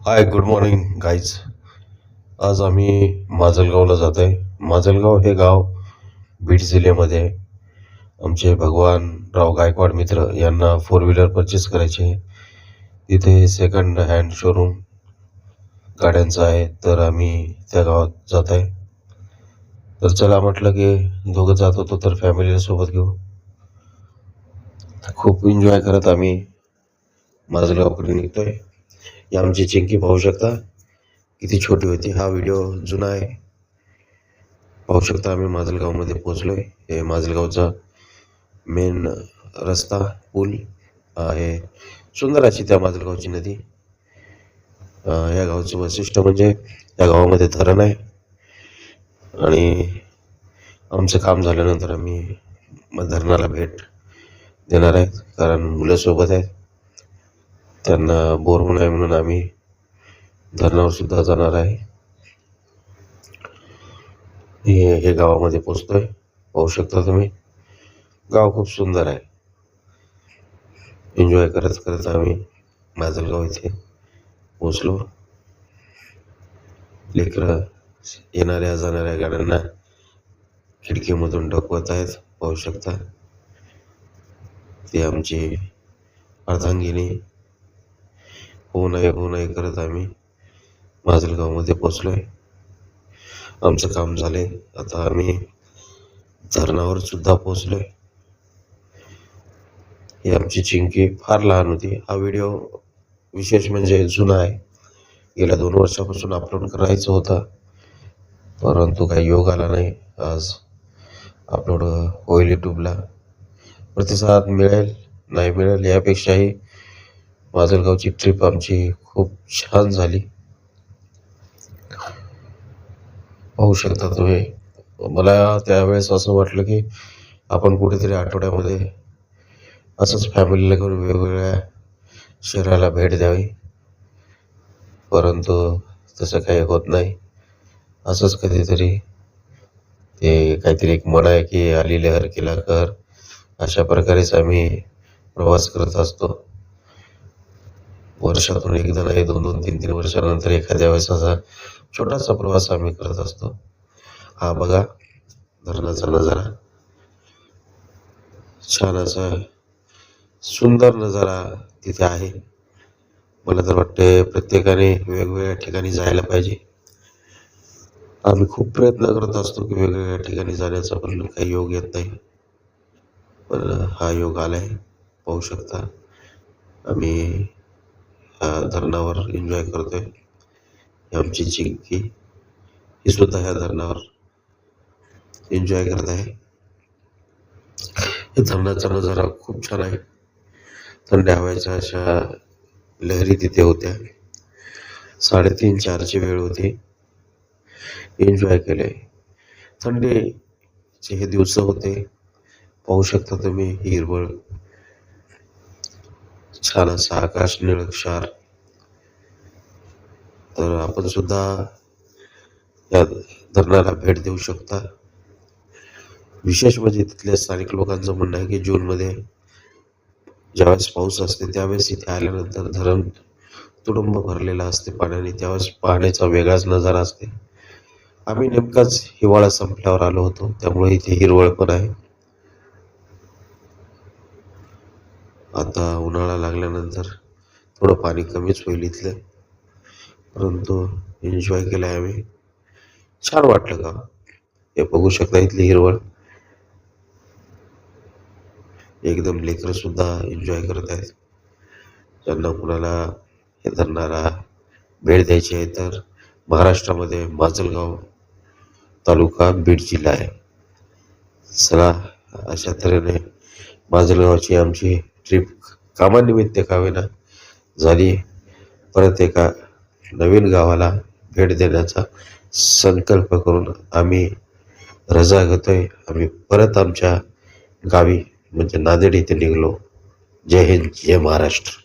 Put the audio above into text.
हाय, good morning guys. आज आम्ही माजलगावला जात आहे. माजलगाव हे गाव बीड जिल्ह्यामध्ये आहे. आमचे भगवान राव गायकवाड मित्र यांना फोर व्हीलर परचेस करायचे आहे. तिथे सेकंड हँड शोरूम गाड्यांचा आहे, तर आम्ही त्या गावात जात आहे. तर चला म्हटलं की दोघं जात होतो, तर फॅमिलीला सोबत घेऊ. खूप एन्जॉय करत आम्ही माजलगावकडे निघतोय. ही आमची चिंकी पाहू शकता किती छोटी होती. हा व्हिडिओ जुना आहे. पाहू शकता आम्ही माजलगावमध्ये पोहोचलोय. हे माजलगावचा मेन रस्ता पूल आहे. सुंदर अशी त्या माजलगावची नदी. या गावचं वैशिष्ट्य म्हणजे या गावामध्ये धरण आहे आणि आमचं काम झाल्यानंतर आम्ही धरणाला भेट देणार आहेत, कारण मुलं सोबत आहेत. त्यांना बोर होऊ नये म्हणून आम्ही धरणावर सुद्धा जाणार आहे. हे गावामध्ये पोचतोय. पाहू शकता तुम्ही, गाव खूप सुंदर आहे. एन्जॉय करत करत आम्ही माजलगाव इथे पोचलो. लेकरं येणाऱ्या जाणाऱ्या गाड्यांना खिडकीमधून डकवत आहेत. पाहू शकता ती आमची अर्धांगिनी. होऊ नये करत आम्ही माजलगावमध्ये पोचलोय. आमचं काम झाले. आता आम्ही धरणावर सुद्धा पोचलोय. ही आमची चिंकी फार लहान होती. हा व्हिडिओ विशेष म्हणजे जुना आहे. गेल्या 2 वर्षापासून अपलोड करायचा होता, परंतु काही योग आला नाही. आज अपलोड होईल यूट्यूबला. प्रतिसाद मिळेल नाही मिळेल यापेक्षाही माजलगावची ट्रिप आमची खूप छान झाली. पाहू शकता तुम्ही. मला त्यावेळेस असं वाटलं की आपण कुठेतरी आठवड्यामध्ये असंच फॅमिलीला घेऊन वेगवेगळ्या शहराला भेट द्यावी, परंतु तसं काही होत नाही. असंच कधीतरी ते काहीतरी एक म्हण आहे की आली लहर केला कहर, अशा प्रकारेच आम्ही प्रवास करत असतो. वर्षातून एकदा नाही, 2-2, 3-3 वर्षानंतर एखाद्या वेळेस असा छोटासा प्रवास आम्ही करत असतो. हा बघा धरणाचा नजारा. छान असा सुंदर नजारा तिथे आहे. मला तर वाटते प्रत्येकाने वेगवेगळ्या ठिकाणी जायला पाहिजे. आम्ही खूप प्रयत्न करत असतो की वेगवेगळ्या ठिकाणी जाण्याचा, पण काही योग येत नाही. पण हा योग आलाय. पाहू शकता आम्ही धरणावर एन्जॉय करतोय. ही आमची चिंकी, ही सुद्धा ह्या धरणावर एन्जॉय करत आहे. हे धरणाचा नजारा खूप छान आहे. थंड हवेच्या अशा लहरी तिथे होत्या. 3:30-4ची वेळ होती. एन्जॉय केले. थंडीचे हे दिवस होते. पाहू शकता तुम्ही हिरवळ, छान असं आकाश निळक्षार. तर आपण सुद्धा या धरणाला भेट देऊ शकता. विशेष म्हणजे तिथल्या स्थानिक लोकांचं म्हणणं आहे की जूनमध्ये ज्यावेळेस पाऊस असते त्यावेळेस इथे आल्यानंतर धरण तुडुंब भरलेलं असते पाण्याने. त्यावेळेस पाहण्याचा वेगळाच नजारा असते. आम्ही नेमकाच हिवाळा संपल्यावर आलो होतो, त्यामुळे इथे हिरवळ पण आहे. आता उन्हाळा लागल्यानंतर थोडं पाणी कमीच होईल इथलं, परंतु एन्जॉय केलं आहे आम्ही. छान वाटलं का हे बघू शकता. इथली हिरवळ एकदम. लेकरं सुद्धा एन्जॉय करत आहेत. ज्यांना कुणाला हे धरणाला भेट द्यायची आहे तर महाराष्ट्रामध्ये माजलगाव तालुका बीड जिल्हा आहे. चला, अशा तऱ्हेने माजलगावची आमची ट्रिप कामानिमित्त का होईना झाली. परत एका नवीन गावाला भेट देण्याचा संकल्प करून आम्ही रजा घेतोय. आम्ही परत आमच्या गावी म्हणजे नांदेड इथे निघलो. जय हिंद, जय महाराष्ट्र.